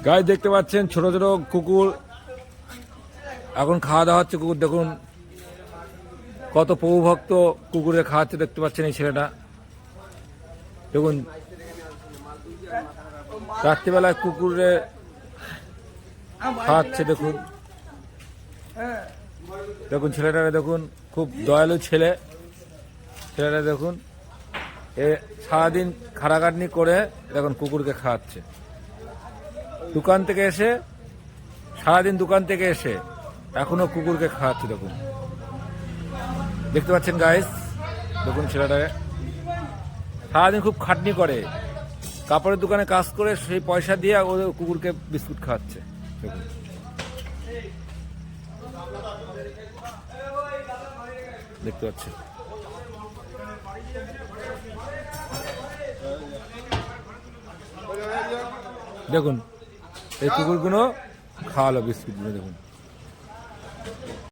Guys দেখতে পাচ্ছেন ছোট ছোট কুকুর এখন খাওয়া দাওয়া হচ্ছে। কুকুর দেখুন কত প্রভুভক্ত কুকুরে খাওয়াচ্ছে, দেখতে পাচ্ছেন এই ছেলেটা। দেখুন রাত্রিবেলায় কুকুরে খাওয়াচ্ছে। দেখুন দেখুন ছেলেটা দেখুন, খুব দয়ালু ছেলে। ছেলেটা দেখুন এ সারাদিন খাটাখাটনি করে দেখুন কুকুরকে খাওয়াচ্ছে। দোকান থেকে এসে সারাদিন দোকান থেকে এসে এখনো কুকুরকে খাওয়াচ্ছে। দেখুন দেখতে পাচ্ছেন গাইস, দেখুন ছেলেটাকে সারাদিন খুব খাটনি করে, কাপড়ের দোকানে কাজ করে সেই পয়সা দিয়ে ওদের কুকুরকে বিস্কুট খাওয়াচ্ছে। দেখুন দেখতে পাচ্ছেন। দেখুন এই কুকুরগুলো খাওয়ালো বিস্কুটগুলো। দেখুন